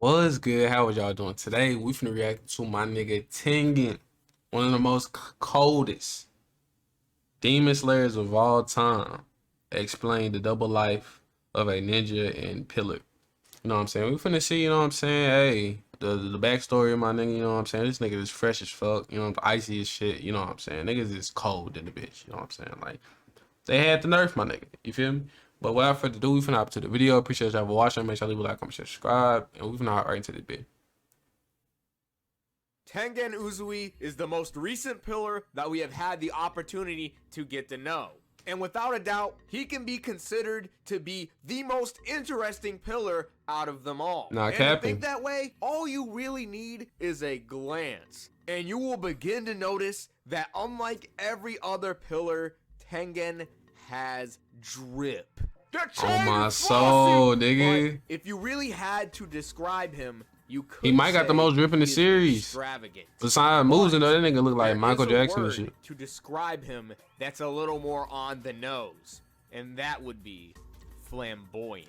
What's good? How was y'all doing today? We finna react to my nigga Tengen, one of the most coldest demon slayers of all time. Explain the double life of a ninja and pillar. You know what I'm saying? We finna see, you know what I'm saying? Hey, the backstory of my nigga, you know what I'm saying? This nigga is fresh as fuck, you know, icy as shit, you know what I'm saying? Niggas is cold in the bitch, you know what I'm saying? Like, they had to nerf my nigga, you feel me? But without further ado, we finna hop to the video. Appreciate y'all for watching. Make sure you leave a like, comment, share, subscribe, and we finna hop right into the bit. Tengen Uzui is the most recent pillar that we have had the opportunity to get to know. And without a doubt, he can be considered to be the most interesting pillar out of them all. Not And to capping. think that way, all you really need is a glance. And you will begin to notice that unlike every other pillar, Tengen has drip. On my soul, nigga. But if you really had to describe him, you could He might got the most drip in the series. Extravagant. Besides moves, and that nigga look like Michael Jackson and word shit. to describe him that's a little more on the nose, and that would be flamboyant.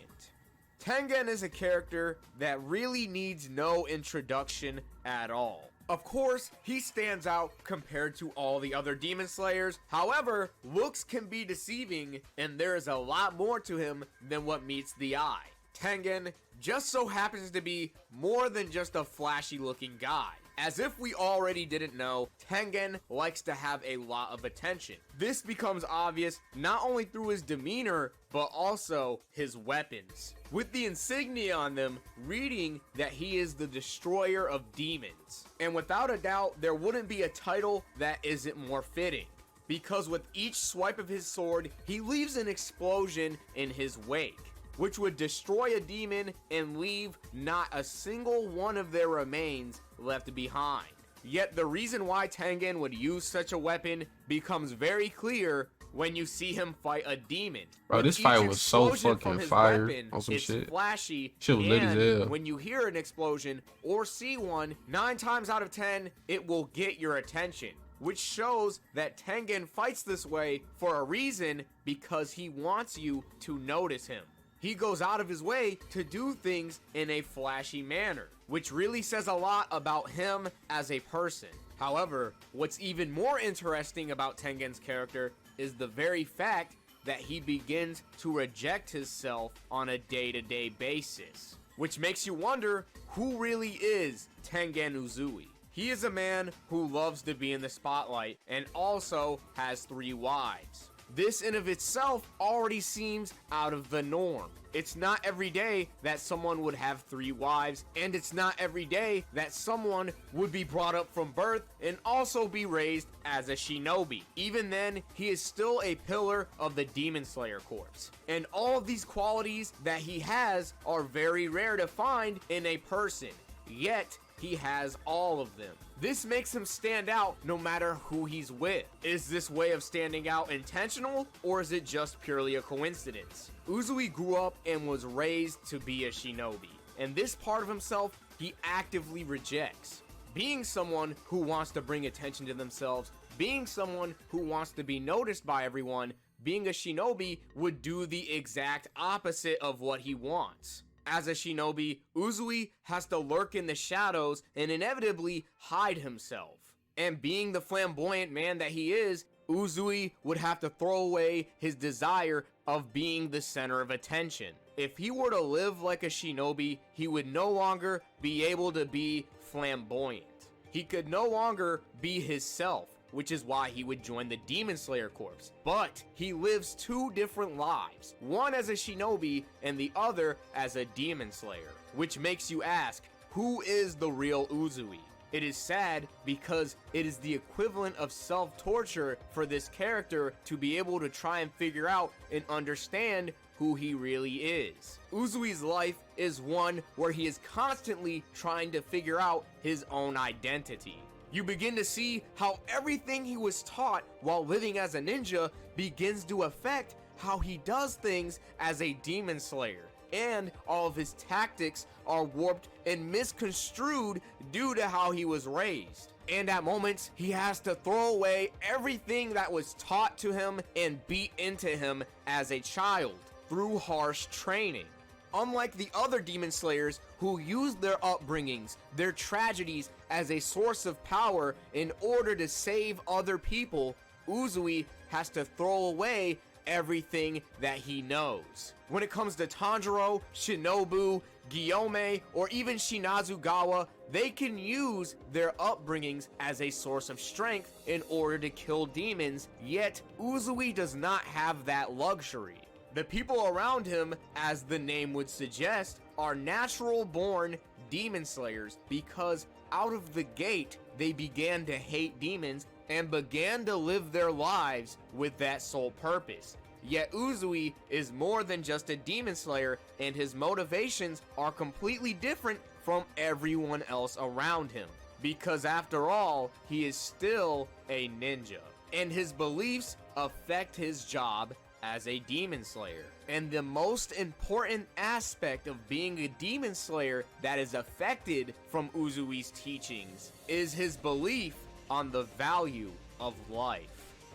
Tengen is a character that really needs no introduction at all. Of course, he stands out compared to all the other demon slayers. However, looks can be deceiving, and there is a lot more to him than what meets the eye. Tengen just so happens to be more than just a flashy looking guy. As if we already didn't know, Tengen likes to have a lot of attention. This becomes obvious not only through his demeanor, but also his weapons, with the insignia on them reading that he is the destroyer of demons. And without a doubt, there wouldn't be a title that isn't more fitting, because with each swipe of his sword, he leaves an explosion in his wake, which would destroy a demon and leave not a single one of their remains left behind. Yet the reason why Tengen would use such a weapon becomes very clear when you see him fight a demon. Bro, this fight was so fucking fire on some it's shit. Flashy, Shit was lit as hell. when you hear an explosion or see one, 9 times out of 10, it will get your attention, which shows that Tengen fights this way for a reason, because he wants you to notice him. He goes out of his way to do things in a flashy manner, which really says a lot about him as a person. However, what's even more interesting about Tengen's character is the very fact that he begins to reject himself on a day-to-day basis, which makes you wonder who really is Tengen Uzui. He is a man who loves to be in the spotlight and also has 3 wives. This in of itself already seems out of the norm. It's not every day that someone would have 3 wives, and it's not every day that someone would be brought up from birth and also be raised as a shinobi. Even then, he is still a pillar of the Demon Slayer Corps. And all of these qualities that he has are very rare to find in a person, yet he has all of them. This makes him stand out no matter who he's with. Is this way of standing out intentional, or is it just purely a coincidence? Uzui grew up and was raised to be a shinobi, and this part of himself he actively rejects. Being someone who wants to bring attention to themselves, being someone who wants to be noticed by everyone, being a shinobi would do the exact opposite of what he wants. As a shinobi, Uzui has to lurk in the shadows and inevitably hide himself. And being the flamboyant man that he is, Uzui would have to throw away his desire of being the center of attention. If he were to live like a shinobi, he would no longer be able to be flamboyant. He could no longer be his self, which is why he would join the Demon Slayer Corps. But he lives 2 different lives, one as a shinobi and the other as a demon slayer, which makes you ask, who is the real Uzui? It is sad because it is the equivalent of self-torture for this character to be able to try and figure out and understand who he really is. Uzui's life is one where he is constantly trying to figure out his own identity. You begin to see how everything he was taught while living as a ninja begins to affect how he does things as a demon slayer. And all of his tactics are warped and misconstrued due to how he was raised. And at moments, he has to throw away everything that was taught to him and beat into him as a child through harsh training. Unlike the other demon slayers who use their upbringings, their tragedies as a source of power in order to save other people, Uzui has to throw away everything that he knows. When it comes to Tanjiro, Shinobu, Gyome, or even Shinazugawa, they can use their upbringings as a source of strength in order to kill demons, yet Uzui does not have that luxury. The people around him, as the name would suggest, are natural born demon slayers because out of the gate they began to hate demons and began to live their lives with that sole purpose. Yet Uzui is more than just a demon slayer, and his motivations are completely different from everyone else around him. Because after all, he is still a ninja, and his beliefs affect his job as a demon slayer. And the most important aspect of being a demon slayer that is affected from Uzui's teachings is his belief on the value of life.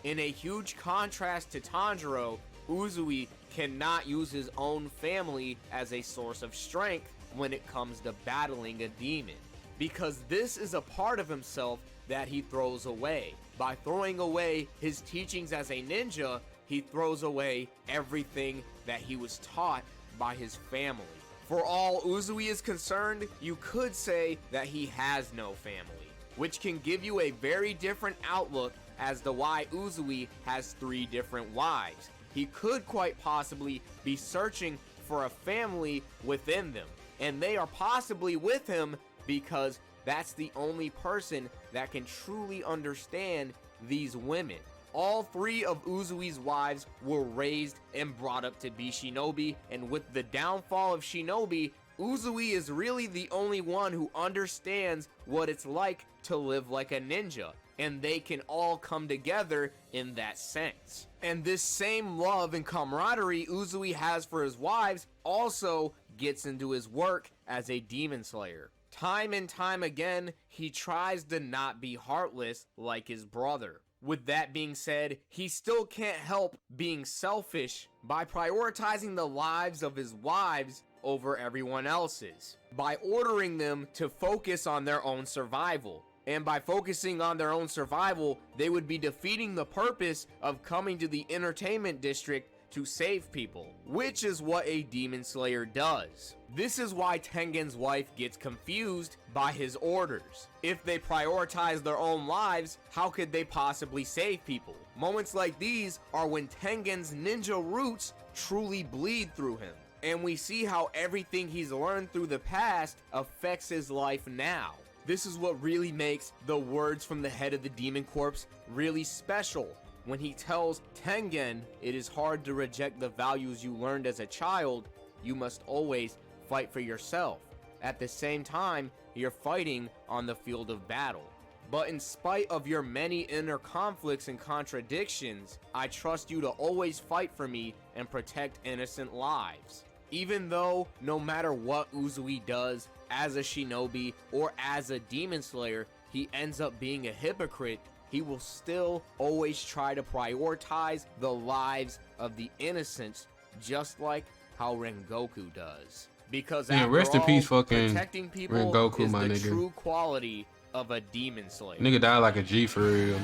In a huge contrast to Tanjiro, Uzui cannot use his own family as a source of strength when it comes to battling a demon, because this is a part of himself that he throws away. By throwing away his teachings as a ninja, he throws away everything that he was taught by his family. For all Uzui is concerned, you could say that he has no family, which can give you a very different outlook as to why Uzui has 3 different wives. He could quite possibly be searching for a family within them, and they are possibly with him because that's the only person that can truly understand these women. All 3 of Uzui's wives were raised and brought up to be shinobi, and with the downfall of shinobi, Uzui is really the only one who understands what it's like to live like a ninja, and they can all come together in that sense. And this same love and camaraderie Uzui has for his wives also gets into his work as a demon slayer. Time and time again, he tries to not be heartless like his brother. With that being said, he still can't help being selfish by prioritizing the lives of his wives over everyone else's, by ordering them to focus on their own survival. And by focusing on their own survival, they would be defeating the purpose of coming to the entertainment district to save people, which is what a demon slayer does. This is why Tengen's wife gets confused by his orders. If they prioritize their own lives, how could they possibly save people? Moments like these are when Tengen's ninja roots truly bleed through him, and we see how everything he's learned through the past affects his life now. This is what really makes the words from the head of the demon corpse really special. When he tells Tengen, it is hard to reject the values you learned as a child, you must always fight for yourself. At the same time, you're fighting on the field of battle. But in spite of your many inner conflicts and contradictions, I trust you to always fight for me and protect innocent lives. Even though, no matter what Uzui does, as a shinobi or as a demon slayer, he ends up being a hypocrite, he will still always try to prioritize the lives of the innocents, just like how Rengoku does. Because Yeah, after rest in all, peace, fucking protecting people Rengoku, is my the nigga. true quality of a demon slayer. Nigga died like a G for real.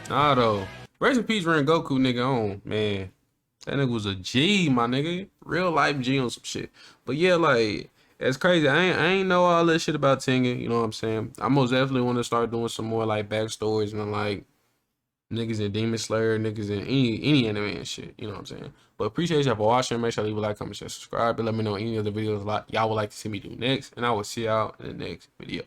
Nah, though. Rest in peace, Rengoku, nigga. On, man. That nigga was a G, my nigga. Real life G on some shit. But yeah, like, it's crazy. I ain't know all this shit about Tengen. You know what I'm saying? I most definitely want to start doing some more, like, backstories and, like, niggas in Demon Slayer, niggas in any anime and shit. You know what I'm saying? But appreciate y'all for watching. Make sure to leave a like, comment, share, subscribe, and let me know any other videos y'all would like to see me do next. And I will see y'all in the next video.